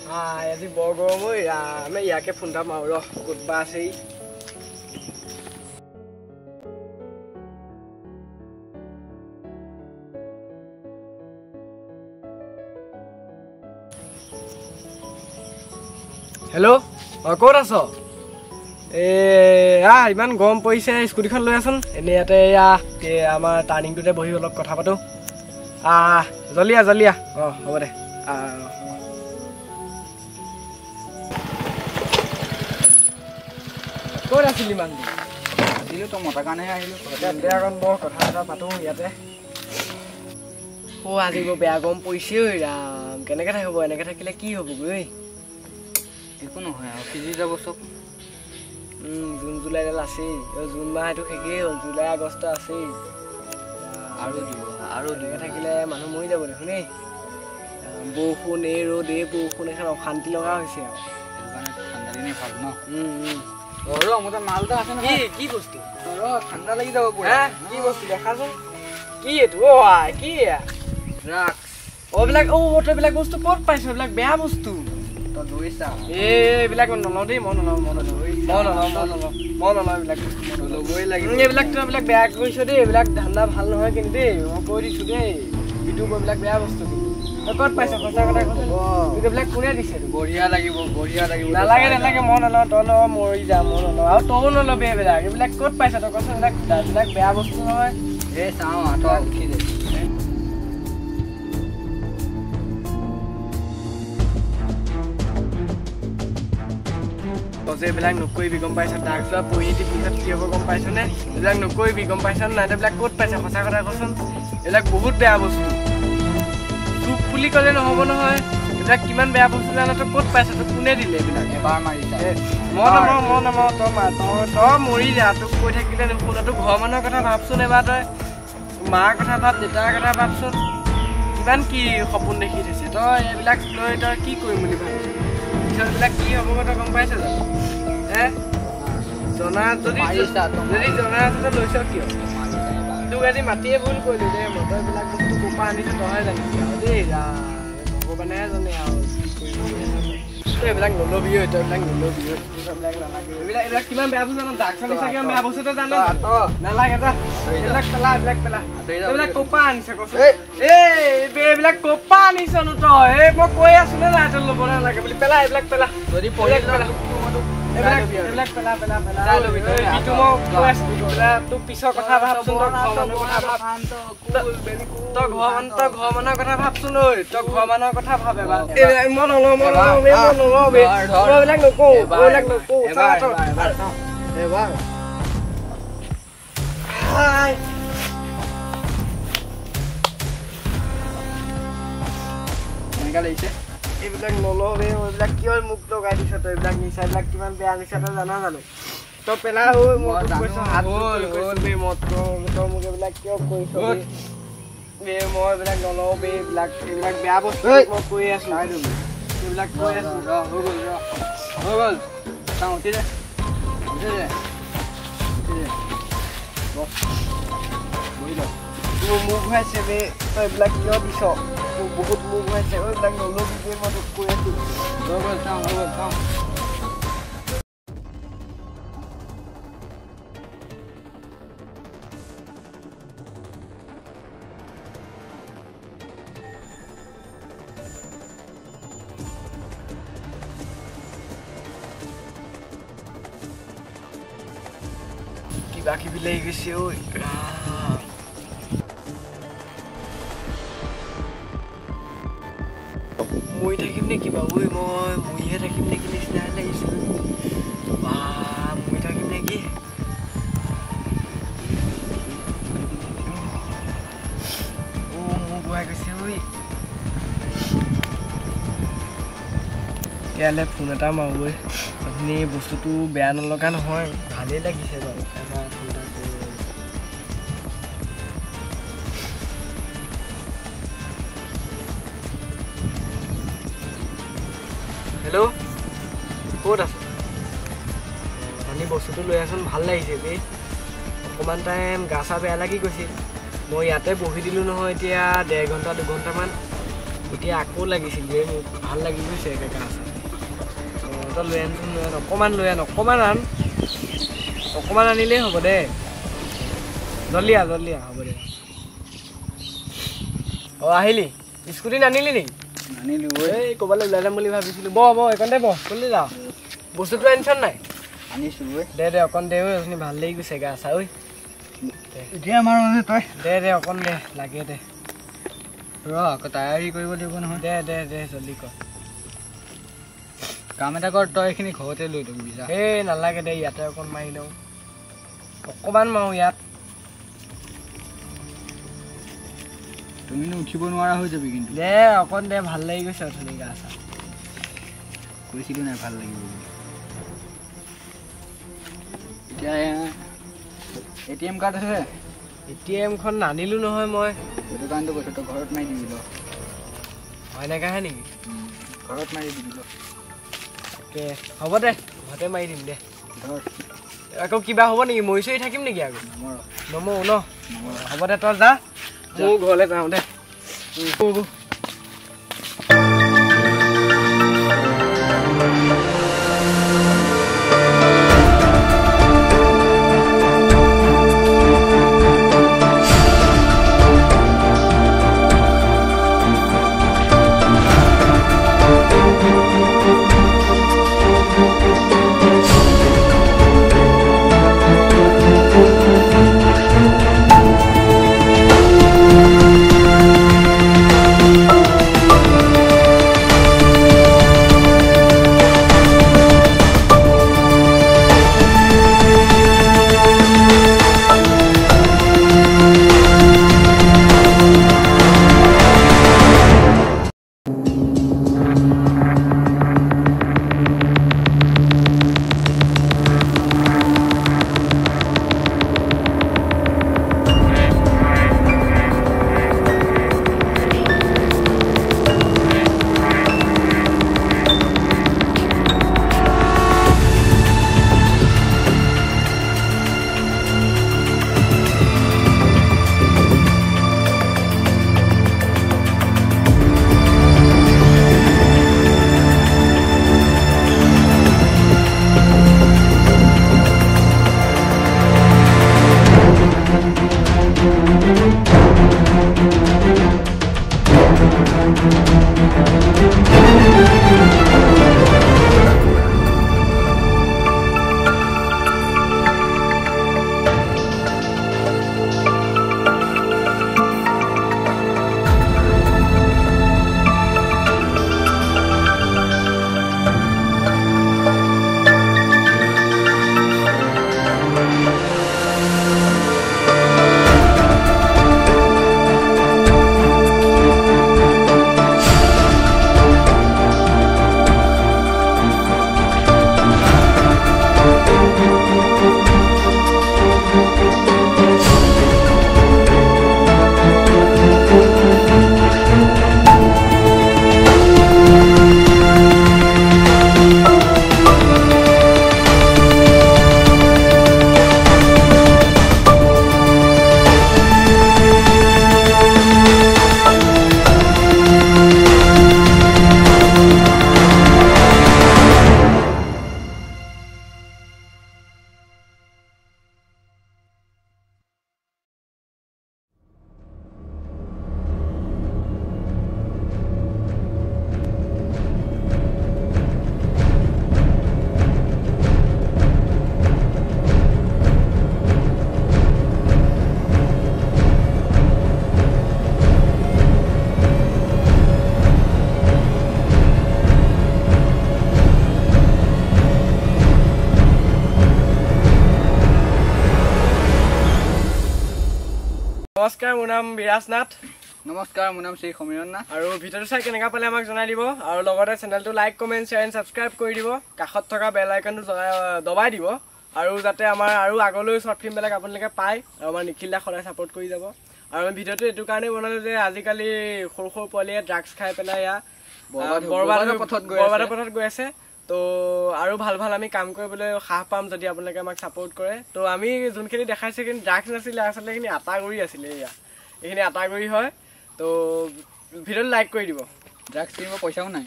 আজি বৰ গৰম ঐ আমি ইয়াকে ফোন এটা মাৰো ৰ ক'তবা আছেই হেল্ল' ক'ত আছ ইমান গৰম পৰিছে স্কুটিখন লৈ আছোন এনে ইয়াতে আমাৰ টাৰ্ণিংটোতে বহি অলপ কথা পাতো জল্দি হ'ব দে ক'ত আছিল ইমান দিলো তই মতাৰ কাৰণেহে আহিলো বৰ কথা এটা পাতো ইয়াতে আজি বৰ বেয়া গৰম পৰিছে ঐ ৰাম কেনেকে থাকিব এনেকে থাকিলে কি হ'বগৈ একো নহয় আৰু সিজি যাব চব জুন জুলাইডাল আছেই জুন মাহ এইটো শেষেই হ'ল জুলাই আগষ্ট আছেই আৰু দিনে থাকিলে মানুহ মৰি যাব দেখোন বৰষুণ ৰ'দ বৰষুণ এখন অশান্তি লগা হৈছে আৰু ঠাণ্ডা দিনে ভাল ন মোৰ তাত মাল এটা আছে নহয় কি বস্তু ঠাণ্ডা লাগি যাব কি বস্তু দেখাচোন কি এইটো কি এইবিলাক বস্তু ক'ত পাইছো এইবিলাক বেয়া বস্তু এইবিলাক নলওঁ দেই মই নলওঁ এইবিলাক বেয়া কৰিছ দেই এইবিলাক ধান্দা ভাল নহয় কিন্তু দেই মই কৈ দিছো দেই এইবিলাক বেয়া বস্তু ক'ত পাইছ সঁচা কথা কৈছ এইবিলাক কোনে দিছে বঢ়িয়া লাগিব নালাগে মই নলওঁ তই লওঁ মৰি যাম মই নলওঁ আৰু তইও নলবি এইবিলাক ক'ত পাইছ তই কৈছ এইবিলাক বেয়া বস্তু নহয় চাওঁ তই উঠি দে এইবিলাক নকৰিবি গম পাইছ দাগ যোৱা পঢ়ি পিছত কি হ'ব গম পাইছনে এইবিলাক নকৰিবি গম পাইছ নাই এইবিলাক ক'ত পাইছ সঁচা কথা কচোন এইবিলাক বহুত বেয়া বস্তু চুপ বুলি ক'লে নহ'ব নহয় এইবিলাক কিমান বেয়া বস্তু জানো তই ক'ত পাইছ তই কোনে দিলে এইবিলাক এবাৰ মাৰিছা মই নমাৰো তই মৰি যা তোক কৈ থাকিলে নুশুন তোৰ ঘৰৰ মানুহৰ কথা ভাবচোন এবাৰ তই মাৰ কথা ভাব দেউতাৰ কথা ভাবচোন কিমান কি সপোন দেখি থৈছে তই এইবিলাক লৈ তই কি কৰিম বুলি ভাবিছ এইবিলাক কি হ'ব কথা গম পাইছ জানো জনা যদি জনা আছে লৈছ কিয় তোক আজি মাতিয়ে ভুল কৰিলো দেই মই তই এইবিলাক বস্তু কোপা আনিছো তই জানিবি আৰু দেই ভগৱানেহে জানে আৰু তই এইবিলাক নলবি তই এইবিলাক নলবি এইবিলাক নালাগে এইবিলাক কিমান বেয়া বস্তু জানো দাগ চালিছা কিমান বেয়া বস্তু তই জানো নালাগে যা এইবিলাক পেলা এইবিলাক কোপা আনিছে কচোন এইবিলাক কোপা আনিছ নো তই মই কৈ আছো নে নাই তই ল'ব নালাগে বুলি পেলা এইবিলাক পেলা যদি এইবিলাক পেলা তোক পিছৰ কথা ভাবচোন তই ঘৰৰ মানুহৰ কথা ভাবচোন তই ঘৰৰ মানুহৰ কথা ভাব এবাৰ মই নলওঁ এইবিলাক নকওঁ এনেকা লাগিছে এইবিলাক নলওঁ এইবিলাক কিয় মোক লগাই দিছ তই এইবিলাক নিচা এইবিলাক কিমান বেয়া নিচা তই জানা জানো তই পেলা হৈ মই কৈছো হাত তই মোক এইবিলাক কিয় কৰিছ মই এইবিলাক নলওঁ এইবিলাক বেয়া বস্তু মই কৈ আছো এইবিলাক কৈ আছো হৈ গ'ল চাওঁ উঠি দে তোৰ মুখ ঘূৰাইছে তই এইবিলাক কিয় দিছ তোৰ বহুত মুখ ঘূৰাইছে এইবিলাক নল'বি মই তোক কৈ আছো হৈ গ'ল চাওঁ কিবা কিবি লাগি গৈছে ঐ মৰি থাকিম নেকি বাৰু মই মৰিহে থাকিম নেকি নিচিনাহে লাগিছে মৰি থাকিম নেকি মোৰ ঘূৰাই গৈছে ঐ ইয়ালৈ ফোন এটা মাৰো ঐ আপুনি বস্তুটো বেয়া নলগা নহয় ভালেই লাগিছে বাৰু এবাৰ ফোন এটা হেল্ল' ক'ত আছ আপুনি বস্তুটো লৈ আছোন ভাল লাগিছে দেই অকণমান টাইম গা চা বেয়া লাগি গৈছিল মই ইয়াতে বহি দিলোঁ নহয় এতিয়া 1.5 ঘণ্টা 2 ঘণ্টামান এতিয়া আকৌ লাগিছিল যে মোৰ ভাল লাগি গৈছে গা চা তই লৈ আন অকণমান লৈ আন অকণমান আনিলেই হ'ব দে জল্দি আহ হ'ব দে আহিলি স্কুটি নানিলি নেকি নানিলো এই ক'ৰবালৈ ওলাই যাম বুলি ভাবিছিলোঁ বহ এইকণতে বহ ক'লৈ যাওঁ বস্তুটো আনিছ নাই আনিছো দে অকণ দে ঐ আপুনি ভাল লাগি গৈছে গা চা ঐ এতিয়া আমাৰ মানে তই দে অকণ দে লাগে দে আকৌ তৈয়াৰী কৰিব লাগিব নহয় দে জল্দি কৰ কাম এটা কৰ তই এইখিনি ঘৰতে লৈ থবি যা এই নালাগে দে ইয়াতে অকণ মাৰি লওঁ অকণমান মাৰো ইয়াত তুমিনো উঠিব নোৱাৰা হৈ যাবি কিন্তু দে অকণ দে ভাল লাগি গৈছে অথনি গা চা কৈছিলো নাই ভাল লাগিব বুলি এতিয়া ATM কাৰ্ড আছে ATMখন নানিলোঁ নহয় মই সেইটো কাৰণটো কৈছোঁ তই ঘৰত মাৰি দিবি ল হয় নেকাহে নেকি ঘৰত মাৰি দিবি ল তাকে হ'ব দে ঘৰতে মাৰি দিম দে ধৰ আকৌ কিবা হ'ব নেকি মৰি চৰি থাকিম নেকি আকৌ নমৰো ন হ'ব দে তই যা মোৰ ঘৰলৈ যাওঁ দে নমস্কাৰ মোৰ নাম বিৰাজ নাথ নমস্কাৰ মোৰ নাম শ্ৰী সমীৰণ নাথ আৰু ভিডিঅ'টো চাই কেনেকুৱা পালে আমাক জনাই দিব আৰু লগতে চেনেলটো like comment share and subscribe কৰি দিব কাষত থকা বেল আইকনটো দবাই দিব আৰু যাতে আমাৰ আৰু আগলৈ শ্বৰ্ট ফিল্মবিলাক আপোনালোকে পায় আৰু আমাৰ নিখিল দাক সদায় ছাপোৰ্ট কৰি যাব আৰু আমি ভিডিঅ'টো এইটো কাৰণে বনালোঁ যে আজিকালি সৰু সৰু পোৱালীয়ে ড্ৰাগছ খাই পেলাই বৰবাদৰ পথত গৈ আছে তো আৰু ভাল ভাল আমি কাম কৰিবলৈ সাহ পাম যদি আপোনালোকে আমাক ছাপোৰ্ট কৰে তো আমি যোনখিনি দেখাইছে কিন্তু ড্ৰাগছ নাছিলে আচলতে এইখিনি আটাগুৰি আছিলে এইখিনি আটাগুৰি হয় তো ভিডিঅ'টো লাইক কৰি দিব ড্ৰাগছ কিনিব পইচাও নাই